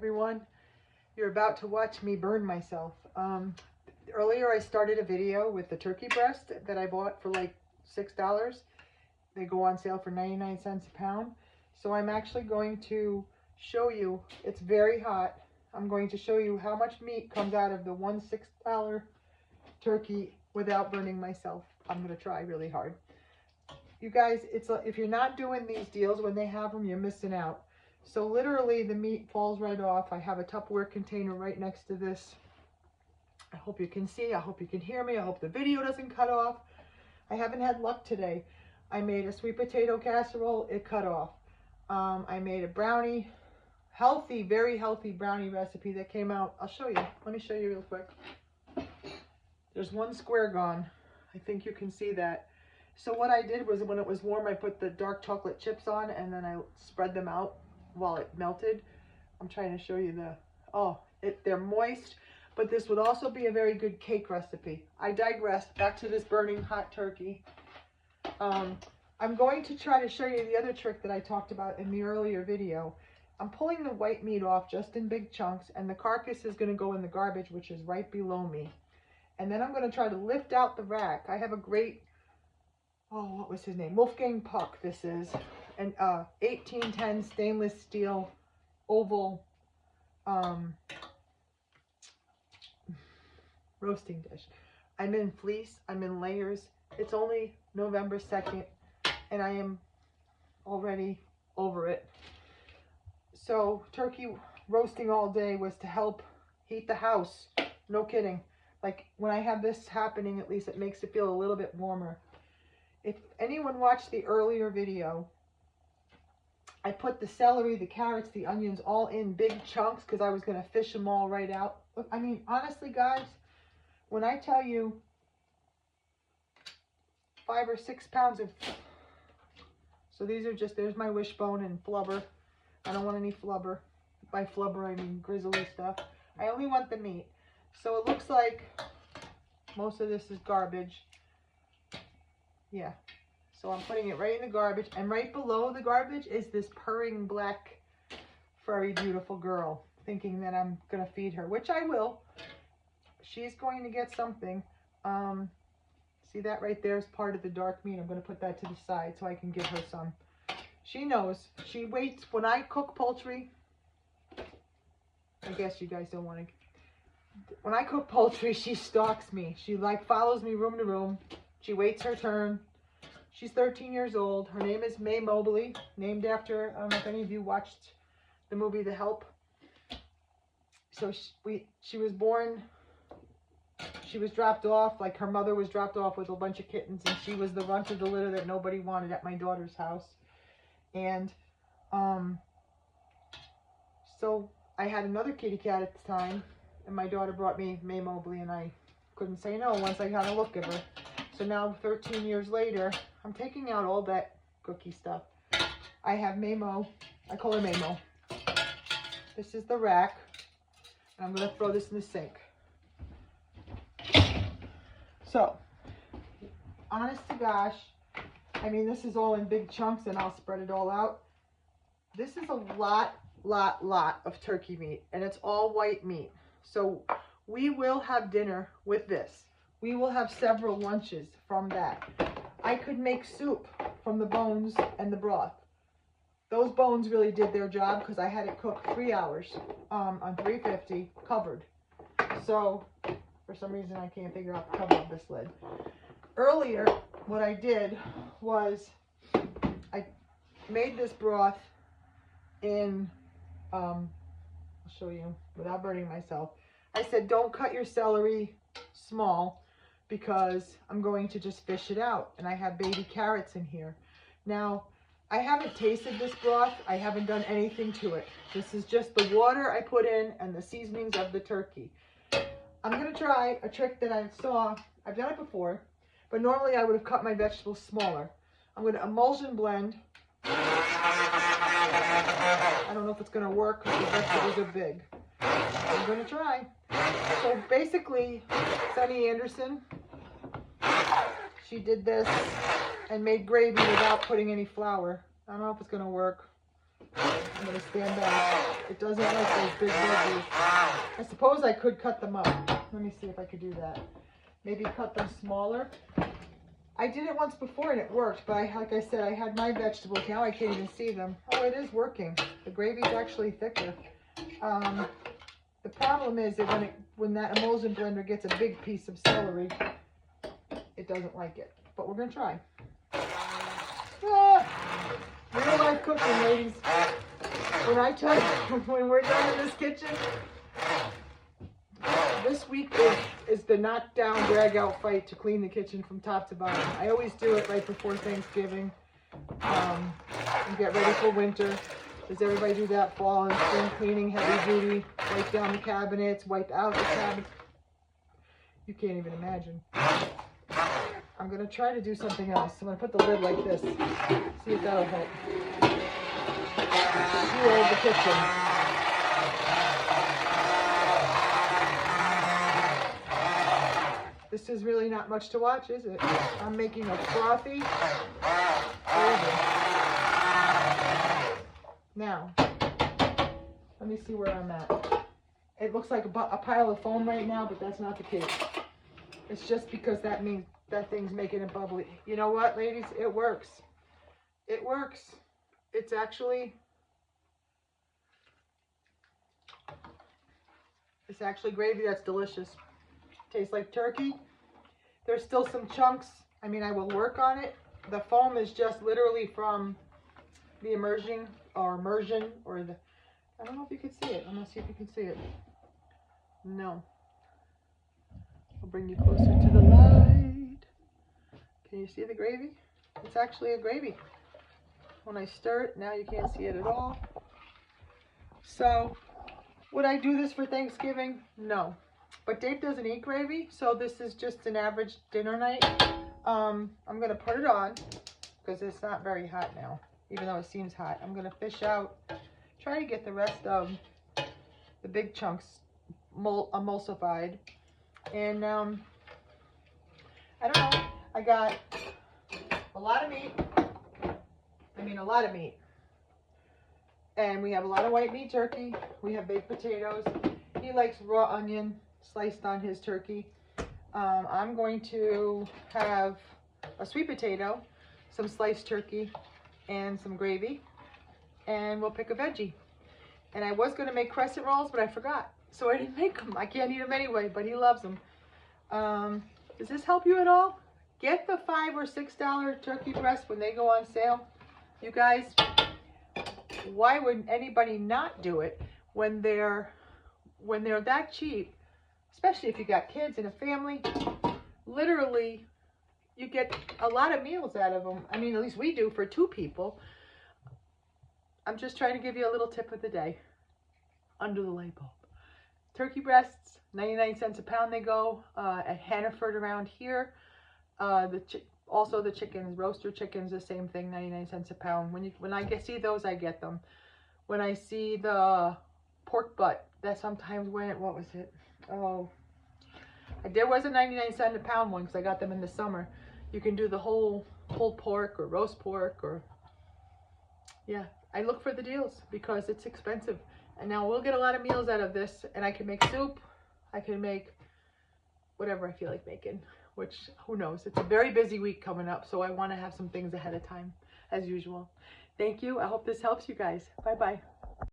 Everyone, you're about to watch me burn myself. Earlier I started a video with the turkey breast that I bought for like $6. They go on sale for 99 cents a pound. So I'm actually going to show you, it's very hot. I'm going to show you how much meat comes out of the $1 $6 turkey without burning myself. I'm going to try really hard. You guys, if you're not doing these deals when they have them, you're missing out. So literally the meat falls right off. I have a Tupperware container right next to this. I hope you can see. I hope you can hear me. I hope the video doesn't cut off. I haven't had luck today. I made a sweet potato casserole. It cut off. I made a brownie, healthy, very healthy brownie recipe that came out. I'll show you. Let me show you real quick. There's one square gone. I think you can see that. So what I did was when it was warm, I put the dark chocolate chips on and then I spread them out while it melted. I'm trying to show you they're moist, but this would also be a very good cake recipe. I digress. Back to this burning hot turkey. I'm going to try to show you the other trick that I talked about in the earlier video. I'm pulling the white meat off just in big chunks, and the carcass is going to go in the garbage, which is right below me. And then I'm going to try to lift out the rack. I have a great, what was his name? Wolfgang Puck, this is. An 1810 stainless steel oval roasting dish. I'm in fleece. I'm in layers. It's only November 2nd, and I am already over it. So turkey roasting all day was to help heat the house. No kidding. Like when I have this happening, at least it makes it feel a little bit warmer. If anyone watched the earlier video, I put the celery, the carrots, the onions all in big chunks because I was going to fish them all right out. Look, I mean, honestly, guys, when I tell you 5 or 6 pounds of, so these are just, there's my wishbone and flubber. I don't want any flubber. By flubber, I mean grizzly stuff. I only want the meat. So it looks like most of this is garbage. Yeah. So I'm putting it right in the garbage, and right below the garbage is this purring black furry beautiful girl, thinking that I'm gonna feed her, which I will. She's going to get something. See that right there is part of the dark meat. I'm gonna put that to the side so I can give her some. She knows. She waits. When I cook poultry, I guess you guys don't want to. When I cook poultry, she stalks me. She like follows me room to room. She waits her turn. She's 13 years old. Her name is May Mobley, named after, I don't know if any of you watched the movie The Help. So she was born, she was dropped off, like her mother was dropped off with a bunch of kittens, and she was the runt of the litter that nobody wanted at my daughter's house. And so I had another kitty cat at the time, and my daughter brought me May Mobley, and I couldn't say no once I got a look at her. So now 13 years later, I'm taking out all that cookie stuff. I have Maymo. I call her Maymo. This is the rack. And I'm going to throw this in the sink. So, honest to gosh, I mean, this is all in big chunks, and I'll spread it all out. This is a lot of turkey meat, and it's all white meat. So we will have dinner with this. We will have several lunches from that. I could make soup from the bones and the broth. Those bones really did their job because I had it cooked 3 hours on 350 covered. So for some reason I can't figure out the cover of this lid. Earlier what I did was I made this broth in, I'll show you without burning myself. I said don't cut your celery small, because I'm going to just fish it out, and I have baby carrots in here. Now, I haven't tasted this broth. I haven't done anything to it. This is just the water I put in and the seasonings of the turkey. I'm going to try a trick that I saw. I've done it before, but normally I would have cut my vegetables smaller. I'm going to emulsion blend. I don't know if it's going to work because the vegetables are big. I'm going to try. So basically, Sunny Anderson, she did this and made gravy without putting any flour. I don't know if it's going to work. I'm going to stand back. It doesn't like those big veggies. I suppose I could cut them up. Let me see if I could do that. Maybe cut them smaller. I did it once before and it worked, but like I said, I had my vegetables. Now I can't even see them. Oh, it is working. The gravy's actually thicker. The problem is that when that emulsion blender gets a big piece of celery, it doesn't like it. But we're going to try. Real life cooking, ladies. When I tell you, when we're done in this kitchen, this week is the knockdown, drag out fight to clean the kitchen from top to bottom. I always do it right before Thanksgiving and get ready for winter. Does everybody do that? Fall and spring cleaning, heavy duty, wipe down the cabinets, wipe out the cabinets. You can't even imagine. I'm going to try to do something else. I'm going to put the lid like this. See if that'll help. Fuel the kitchen. This is really not much to watch, is it? I'm making a frothy gravy. Now, let me see where I'm at. It looks like a pile of foam right now, but that's not the case. It's just because that means that thing's making it bubbly. You know what, ladies? It works. It works. It's actually gravy that's delicious. Tastes like turkey. There's still some chunks. I mean, I will work on it. The foam is just literally from the immersion, or the, I don't know if you can see it. I'm going to see if you can see it. No. I'll bring you closer to the light. Can you see the gravy? It's actually a gravy. When I stir it, now you can't see it at all. So, would I do this for Thanksgiving? No. But Dave doesn't eat gravy, so this is just an average dinner night. I'm going to put it on, because it's not very hot now, even though it seems hot. I'm going to fish out, try to get the rest of the big chunks emulsified. And, I don't know, I got a lot of meat. I mean, a lot of meat. And we have a lot of white meat turkey. We have baked potatoes. He likes raw onion sliced on his turkey. I'm going to have a sweet potato, some sliced turkey, and some gravy. And we'll pick a veggie. And I was going to make crescent rolls, but I forgot. So I didn't make them. I can't eat them anyway, but he loves them. Does this help you at all? Get the $5 or $6 turkey breasts when they go on sale. You guys, why would anybody not do it when they're that cheap? Especially if you got kids and a family. Literally, you get a lot of meals out of them. I mean, at least we do for 2 people. I'm just trying to give you a little tip of the day. Under the light bulb. Turkey breasts, 99 cents a pound they go at Hannaford around here. Also the chickens, roaster chickens, the same thing, 99 cents a pound. When I see those, I get them. When I see the pork butt, that sometimes went, what was it? Oh, there was a 99 cent a pound one because I got them in the summer. You can do the whole pulled pork or roast pork or, yeah. I look for the deals because it's expensive. And now we'll get a lot of meals out of this, and I can make soup. I can make whatever I feel like making, which who knows. It's a very busy week coming up, so I want to have some things ahead of time, as usual. Thank you. I hope this helps you guys. Bye-bye.